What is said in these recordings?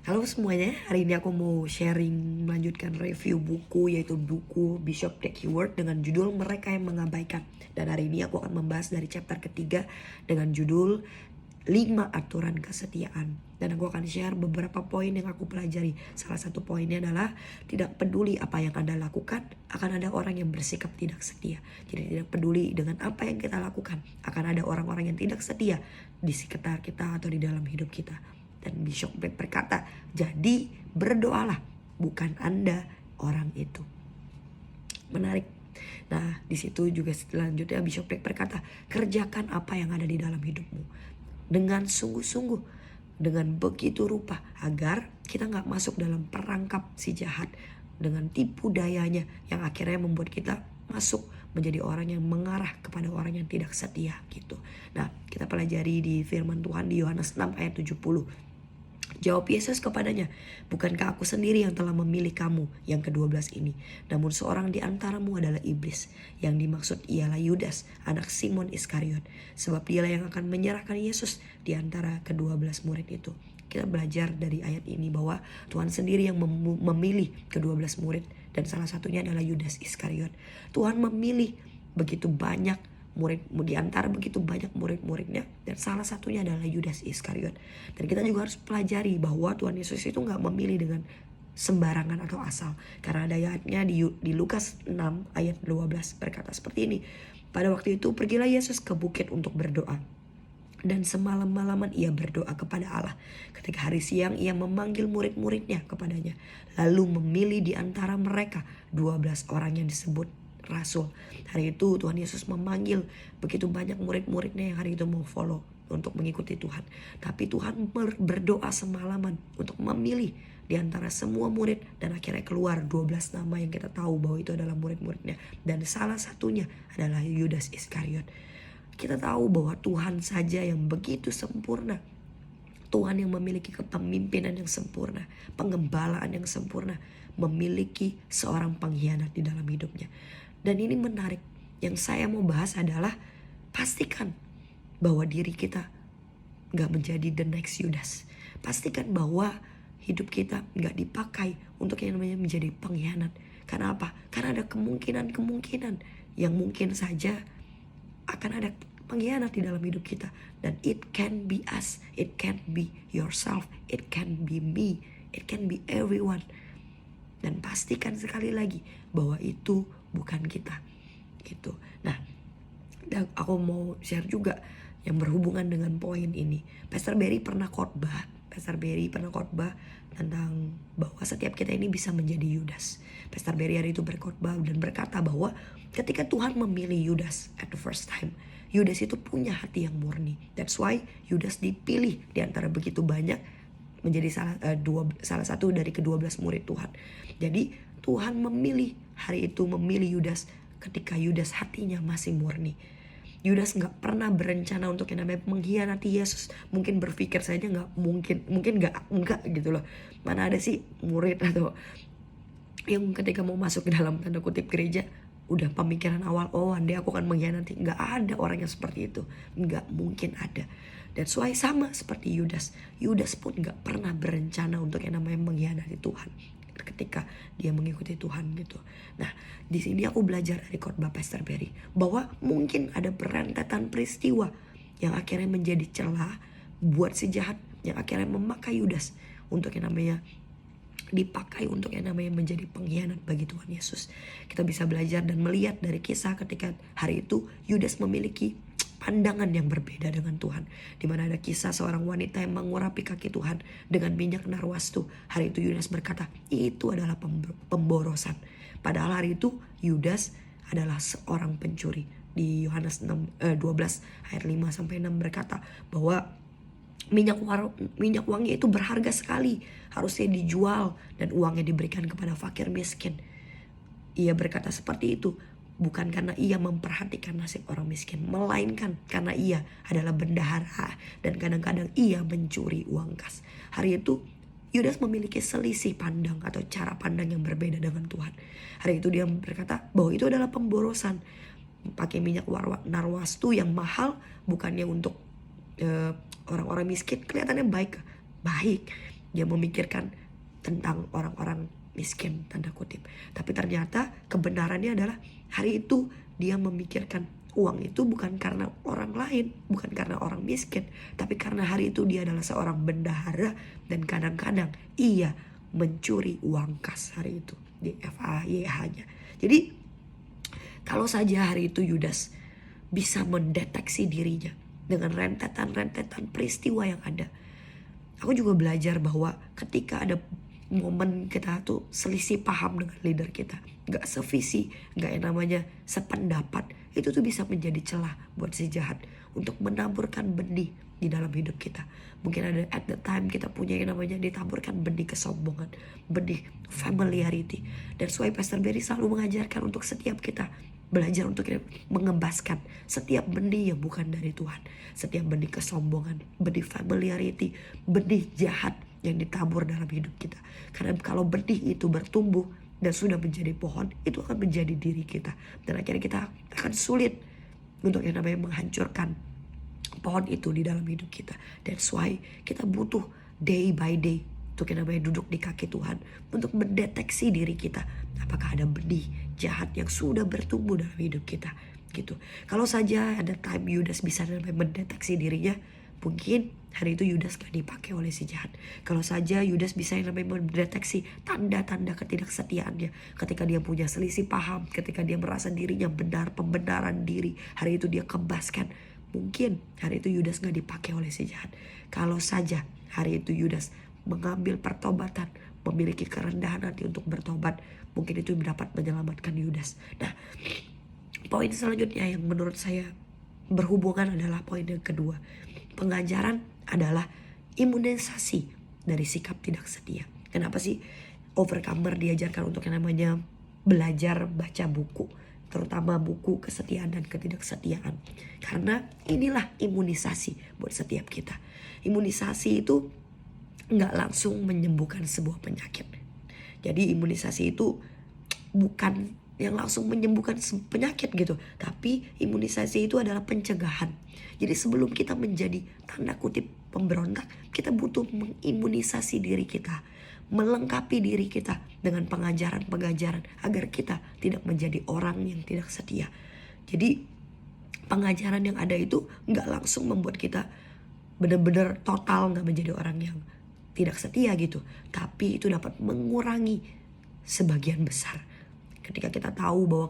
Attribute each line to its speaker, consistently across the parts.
Speaker 1: Halo semuanya, hari ini aku mau sharing melanjutkan review buku, yaitu buku Bishop Dag Heward dengan judul Mereka yang Mengabaikan. Dan hari ini aku akan membahas dari chapter ketiga dengan judul 5 aturan kesetiaan. Dan aku akan share beberapa poin yang aku pelajari. Salah satu poinnya adalah tidak peduli apa yang Anda lakukan, akan ada orang yang bersikap tidak setia. Jadi tidak peduli dengan apa yang kita lakukan, akan ada orang-orang yang tidak setia di sekitar kita atau di dalam hidup kita. Dan Bishop Dag berkata, jadi berdoalah, bukan Anda orang itu. Menarik. Nah, di situ juga selanjutnya Bishop Dag berkata, kerjakan apa yang ada di dalam hidupmu dengan sungguh-sungguh, dengan begitu rupa, agar kita gak masuk dalam perangkap si jahat dengan tipu dayanya yang akhirnya membuat kita masuk menjadi orang yang mengarah kepada orang yang tidak setia gitu. Nah, kita pelajari di firman Tuhan di Yohanes 6 ayat 70. Jawab Yesus kepadanya, bukankah aku sendiri yang telah memilih kamu yang ke-12 ini? Namun seorang di antaramu adalah iblis. Yang dimaksud ialah Yudas, anak Simon Iskariot. Sebab dialah yang akan menyerahkan Yesus di antara ke-12 murid itu. Kita belajar dari ayat ini bahwa Tuhan sendiri yang memilih ke-12 murid. Dan salah satunya adalah Yudas Iskariot. Tuhan memilih begitu banyak murid, di antara begitu banyak murid-muridnya, dan salah satunya adalah Yudas Iskariot. Dan kita juga harus pelajari bahwa Tuhan Yesus itu gak memilih dengan sembarangan atau asal. Karena ada ayatnya di Lukas 6 ayat 12 berkata seperti ini. Pada waktu itu pergilah Yesus ke bukit untuk berdoa. Dan semalam-malaman ia berdoa kepada Allah. Ketika hari siang ia memanggil murid-muridnya kepadanya. Lalu memilih di antara mereka 12 orang yang disebut rasul. Hari itu Tuhan Yesus memanggil begitu banyak murid-muridnya yang hari itu mau follow untuk mengikuti Tuhan. Tapi Tuhan berdoa semalaman untuk memilih di antara semua murid, dan akhirnya keluar 12 nama yang kita tahu bahwa itu adalah murid-muridnya. Dan salah satunya adalah Yudas Iskariot. Kita tahu bahwa Tuhan saja yang begitu sempurna. Tuhan yang memiliki kepemimpinan yang sempurna, pengembalaan yang sempurna, memiliki seorang pengkhianat di dalam hidupnya. Dan ini menarik. Yang saya mau bahas adalah pastikan bahwa diri kita gak menjadi the next Yudas. Pastikan bahwa hidup kita gak dipakai untuk yang namanya menjadi pengkhianat. Karena apa? Karena ada kemungkinan-kemungkinan yang mungkin saja akan ada pengkhianat di dalam hidup kita. Dan it can be us, it can be yourself, it can be me, it can be everyone. Dan pastikan sekali lagi bahwa itu bukan kita gitu. Nah, aku mau share juga yang berhubungan dengan poin ini. Pastor Barry pernah khotbah tentang bahwa setiap kita ini bisa menjadi Yudas. Pastor Barry hari itu berkhotbah dan berkata bahwa ketika Tuhan memilih Yudas at the first time, Yudas itu punya hati yang murni. That's why Yudas dipilih di antara begitu banyak menjadi salah satu dari ke-12 murid Tuhan. Jadi Tuhan hari itu memilih Yudas ketika Yudas hatinya masih murni. Yudas gak pernah berencana untuk yang namanya mengkhianati Yesus. Mungkin berpikir saja mungkin gak gitu loh. Mana ada sih murid atau yang ketika mau masuk ke dalam tanda kutip gereja udah pemikiran awal, dia aku akan mengkhianati. Gak ada orang yang seperti itu. Gak mungkin ada. That's why sama seperti Yudas. Yudas pun gak pernah berencana untuk yang namanya mengkhianati Tuhan ketika dia mengikuti Tuhan gitu. Nah, di sini aku belajar dari khotbah Pastor Barry bahwa mungkin ada berantakan peristiwa yang akhirnya menjadi celah buat si jahat, yang akhirnya memakai Yudas untuk yang namanya dipakai untuk yang namanya menjadi pengkhianat bagi Tuhan Yesus. Kita bisa belajar dan melihat dari kisah ketika hari itu Yudas memiliki pandangan yang berbeda dengan Tuhan, di mana ada kisah seorang wanita yang mengurapi kaki Tuhan dengan minyak narwastu. Hari itu Yudas berkata itu adalah pemborosan. Padahal hari itu Yudas adalah seorang pencuri. Di Yohanes 12 ayat 5 sampai 6 berkata bahwa minyak wangi itu berharga sekali, harusnya dijual dan uangnya diberikan kepada fakir miskin. Ia berkata seperti itu bukan karena ia memperhatikan nasib orang miskin, melainkan karena ia adalah bendahara dan kadang-kadang ia mencuri uang kas. Hari itu Yudas memiliki selisih pandang atau cara pandang yang berbeda dengan Tuhan. Hari itu dia berkata bahwa itu adalah pemborosan. Pakai minyak narwastu yang mahal bukannya untuk orang-orang miskin, kelihatannya baik. dia memikirkan tentang orang-orang miskin tanda kutip. Tapi ternyata kebenarannya adalah hari itu dia memikirkan uang itu bukan karena orang lain, bukan karena orang miskin, tapi karena hari itu dia adalah seorang bendahara dan kadang-kadang ia mencuri uang kas hari itu di FAYH-nya. Jadi kalau saja hari itu Yudas bisa mendeteksi dirinya dengan rentetan-rentetan peristiwa yang ada. Aku juga belajar bahwa ketika ada momen kita tuh selisih paham dengan leader kita, gak sevisi, gak yang namanya sependapat, itu tuh bisa menjadi celah buat si jahat untuk menaburkan benih di dalam hidup kita. Mungkin ada at the time kita punya yang namanya ditaburkan benih kesombongan, benih familiarity. Dan why Pastor Berry selalu mengajarkan untuk setiap kita belajar untuk mengebaskan setiap benih yang bukan dari Tuhan, setiap benih kesombongan, benih familiarity, benih jahat yang ditabur dalam hidup kita. Karena kalau benih itu bertumbuh dan sudah menjadi pohon, itu akan menjadi diri kita. Dan akhirnya kita akan sulit untuk yang namanya menghancurkan pohon itu di dalam hidup kita. That's why kita butuh day by day untuk yang namanya duduk di kaki Tuhan, untuk mendeteksi diri kita. Apakah ada benih jahat yang sudah bertumbuh dalam hidup kita gitu. Kalau saja ada time Yudas bisa mendeteksi dirinya, mungkin hari itu Yudas gak dipakai oleh si jahat. Kalau saja Yudas bisa yang namanya mendeteksi tanda-tanda ketidaksetiaannya, ketika dia punya selisih paham, ketika dia merasa dirinya benar, pembenaran diri, hari itu dia kebaskan, mungkin hari itu Yudas gak dipakai oleh si jahat. Kalau saja hari itu Yudas mengambil pertobatan, memiliki kerendahan hati untuk bertobat, mungkin itu dapat menyelamatkan Yudas. Nah, poin selanjutnya yang menurut saya berhubungan adalah poin yang kedua. Pengajaran adalah imunisasi dari sikap tidak setia. Kenapa sih overcomer diajarkan untuk yang namanya belajar baca buku, terutama buku kesetiaan dan ketidaksetiaan? Karena inilah imunisasi buat setiap kita. Imunisasi itu nggak langsung menyembuhkan sebuah penyakit. Jadi imunisasi itu bukan yang langsung menyembuhkan penyakit gitu, tapi imunisasi itu adalah pencegahan. Jadi sebelum kita menjadi tanda kutip pemberontak, kita butuh mengimunisasi diri kita, melengkapi diri kita dengan pengajaran-pengajaran agar kita tidak menjadi orang yang tidak setia. Jadi pengajaran yang ada itu nggak langsung membuat kita benar-benar total nggak menjadi orang yang tidak setia gitu, tapi itu dapat mengurangi sebagian besar. Ketika kita tahu bahwa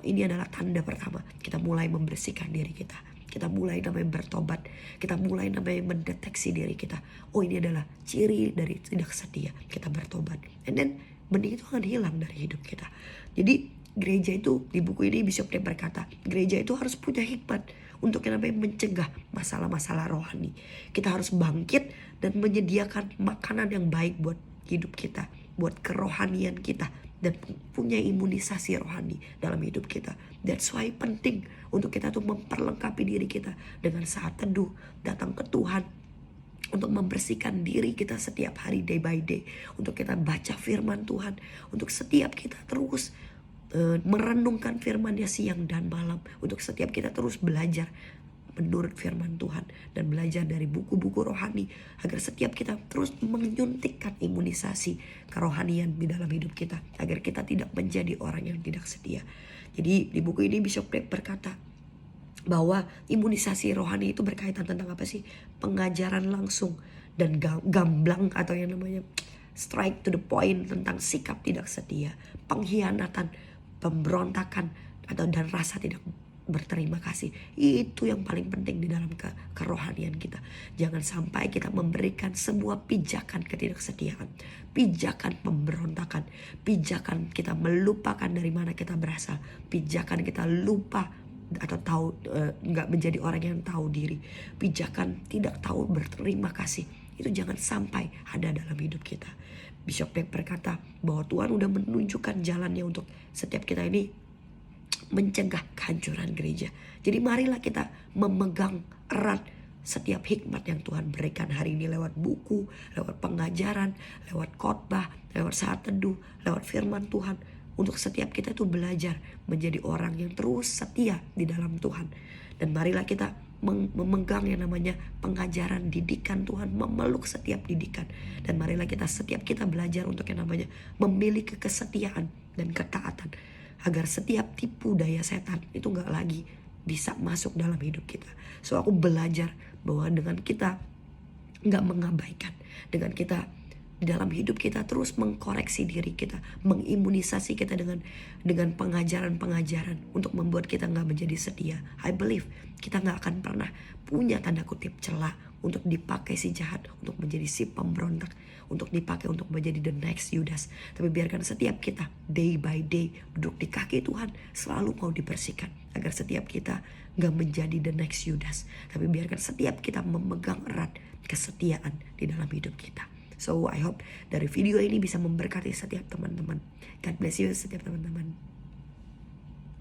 Speaker 1: ini adalah tanda pertama, kita mulai membersihkan diri kita, kita mulai namanya bertobat, kita mulai namanya mendeteksi diri kita. Oh, ini adalah ciri dari tidak setia, kita bertobat, and then benih itu akan hilang dari hidup kita. Jadi gereja itu, di buku ini Bishop Dave berkata, gereja itu harus punya hikmat untuk yang namanya mencegah masalah-masalah rohani. Kita harus bangkit dan menyediakan makanan yang baik buat hidup kita, buat kerohanian kita, dan punya imunisasi rohani dalam hidup kita. That's why penting untuk kita tuh memperlengkapi diri kita dengan saat teduh, datang ke Tuhan, untuk membersihkan diri kita setiap hari, day by day, untuk kita baca firman Tuhan, untuk setiap kita terus merenungkan firman-Nya siang dan malam, untuk setiap kita terus belajar menurut firman Tuhan dan belajar dari buku-buku rohani, agar setiap kita terus menyuntikkan imunisasi kerohanian di dalam hidup kita, agar kita tidak menjadi orang yang tidak setia. Jadi di buku ini Bishop Dave berkata bahwa imunisasi rohani itu berkaitan tentang apa sih? Pengajaran langsung dan gamblang atau yang namanya straight to the point tentang sikap tidak setia, pengkhianatan, pemberontakan, dan rasa tidak berterima kasih. Itu yang paling penting di dalam kerohanian kita. Jangan sampai kita memberikan sebuah pijakan ketidaksetiaan, pijakan pemberontakan, pijakan kita melupakan dari mana kita berasal, pijakan kita lupa atau tahu nggak menjadi orang yang tahu diri, pijakan tidak tahu berterima kasih. Itu jangan sampai ada dalam hidup kita. Bishop Dave berkata bahwa Tuhan udah menunjukkan jalannya untuk setiap kita ini mencegah kehancuran gereja. Jadi marilah kita memegang erat setiap hikmat yang Tuhan berikan hari ini lewat buku, lewat pengajaran, lewat khotbah, lewat saat teduh, lewat firman Tuhan. Untuk setiap kita itu belajar menjadi orang yang terus setia di dalam Tuhan. Dan marilah kita memegang yang namanya pengajaran, didikan Tuhan, memeluk setiap didikan. Dan marilah setiap kita belajar untuk yang namanya memiliki kesetiaan dan ketaatan, agar setiap tipu daya setan itu gak lagi bisa masuk dalam hidup kita. So aku belajar bahwa dengan kita gak mengabaikan, dengan kita di dalam hidup kita terus mengkoreksi diri kita, mengimunisasi kita dengan pengajaran-pengajaran untuk membuat kita nggak menjadi setia. I believe kita nggak akan pernah punya tanda kutip celah untuk dipakai si jahat, untuk menjadi si pemberontak, untuk dipakai untuk menjadi the next Judas. Tapi biarkan setiap kita day by day duduk di kaki Tuhan selalu mau dibersihkan, agar setiap kita nggak menjadi the next Judas. Tapi biarkan setiap kita memegang erat kesetiaan di dalam hidup kita. So I hope dari video ini bisa memberkati setiap teman-teman. God bless you setiap teman-teman.